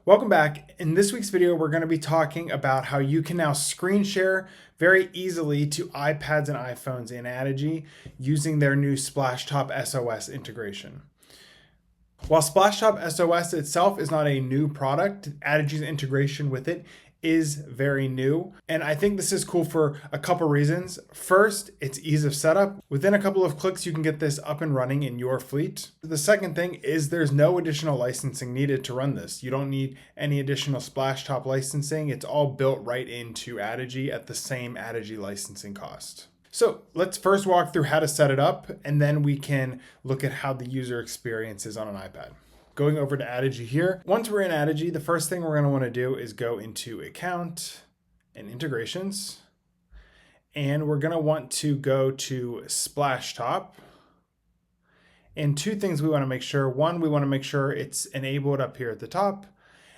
Welcome back. In this week's video, we're going to be talking about how you can now screen share very easily to iPads and iPhones in Addigy using their new Splashtop SOS integration. While Splashtop SOS itself is not a new product, Addigy's integration with it is very new. And I think this is cool for a couple reasons. First, it's ease of setup. Within a couple of clicks, you can get this up and running in your fleet. The second thing is there's no additional licensing needed to run this. You don't need any additional Splashtop licensing. It's all built right into Addigy at the same Addigy licensing cost. So let's first walk through how to set it up, and then we can look at how the user experience is on an iPad. Going over to Addigy here. Once we're in Addigy, the first thing we're going to want to do is go into Account and Integrations. And we're going to want to go to Splashtop. And two things we want to make sure. One, we want to make sure it's enabled up here at the top.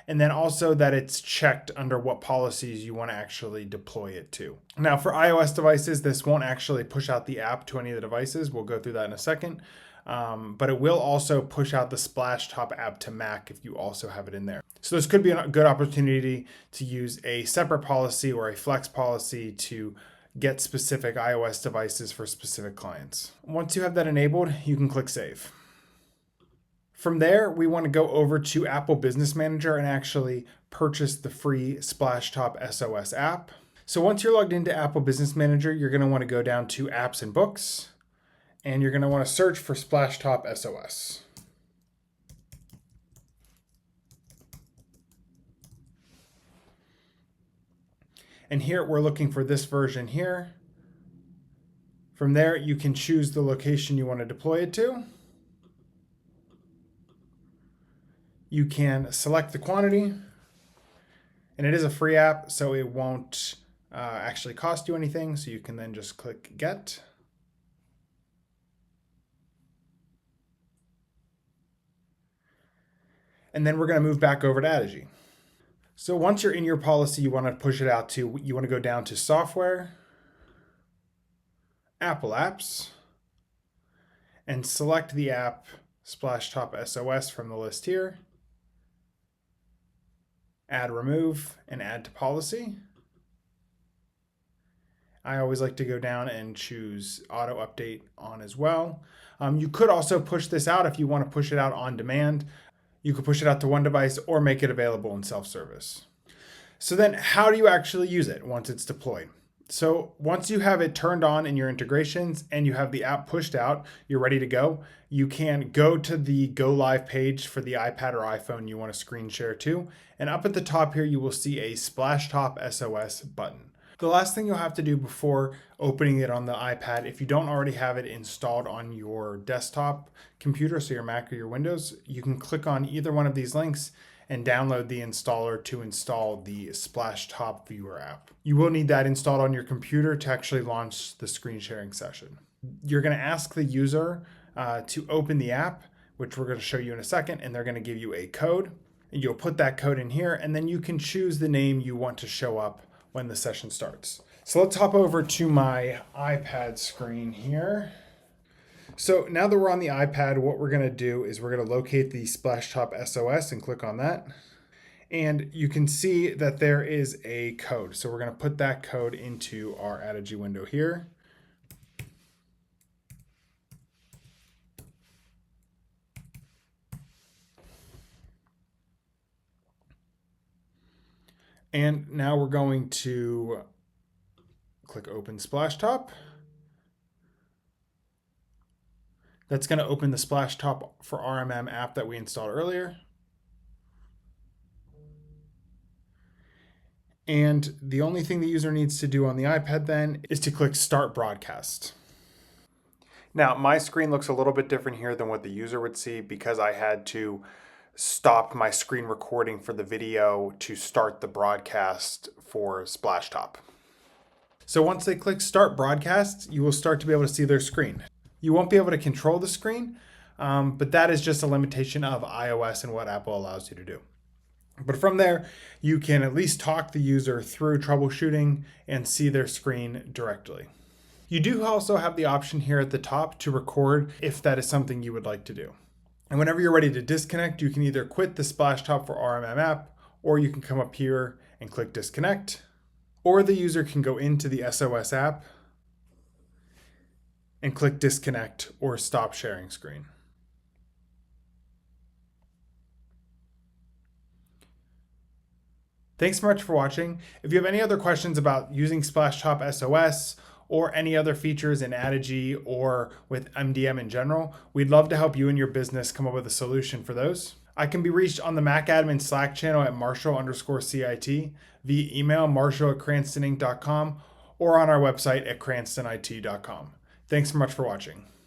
And then also that it's checked under what policies you want to actually deploy it to. Now for iOS devices, this won't actually push out the app to any of the devices. We'll go through that in a second. But it will also push out the Splashtop app to Mac if you also have it in there. So this could be a good opportunity to use a separate policy or a flex policy to get specific iOS devices for specific clients. Once you have that enabled, you can click Save. From there, we want to go over to Apple Business Manager and actually purchase the free Splashtop SOS app. So once you're logged into Apple Business Manager, you're going to want to go down to Apps and Books. And you're going to want to search for Splashtop SOS. And here we're looking for this version here. From there, you can choose the location you want to deploy it to. You can select the quantity. And it is a free app, so it won't actually cost you anything. So you can then just click Get. And then we're going to move back over to Addigy. So once you're in your policy, you want to push it out to, you want to go down to Software, Apple Apps, and select the app Splashtop SOS from the list here. Add Remove and Add to Policy. I always like to go down and choose Auto Update on as well. You could also push this out if you want to push it out on demand. You could push it out to one device or make it available in self-service. So then how do you actually use it once it's deployed? So once you have it turned on in your integrations and you have the app pushed out, you're ready to go, you can go to the Go Live page for the iPad or iPhone you want to screen share to. And up at the top here, you will see a Splashtop SOS button. The last thing you'll have to do before opening it on the iPad, if you don't already have it installed on your desktop computer, so your Mac or your Windows, you can click on either one of these links and download the installer to install the Splashtop Viewer app. You will need that installed on your computer to actually launch the screen sharing session. You're going to ask the user to open the app, which we're going to show you in a second, and they're going to give you a code. And you'll put that code in here, and then you can choose the name you want to show up when the session starts. So let's hop over to my iPad screen here. So now that we're on the iPad, what we're going to do is we're going to locate the Splashtop SOS and click on that. And you can see that there is a code. So we're going to put that code into our Addigy window here. And now we're going to click Open Splashtop. That's going to open the Splashtop for RMM app that we installed earlier. And the only thing the user needs to do on the iPad then is to click Start Broadcast. Now, my screen looks a little bit different here than what the user would see because I had to stop my screen recording for the video to start the broadcast for Splashtop. So once they click Start Broadcast, you will start to be able to see their screen. You won't be able to control the screen, but that is just a limitation of iOS and what Apple allows you to do. But from there, you can at least talk the user through troubleshooting and see their screen directly. You do also have the option here at the top to record if that is something you would like to do. And whenever you're ready to disconnect, you can either quit the Splashtop for RMM app or you can come up here and click disconnect, or the user can go into the SOS app and click disconnect or stop sharing screen. Thanks so much for watching. If you have any other questions about using Splashtop SOS or any other features in Addigy or with MDM in general, we'd love to help you and your business come up with a solution for those. I can be reached on the Mac Admin Slack channel at Marshall_CIT, via email marshall@CrantonIT.com, or on our website at CrantonIT.com. Thanks so much for watching.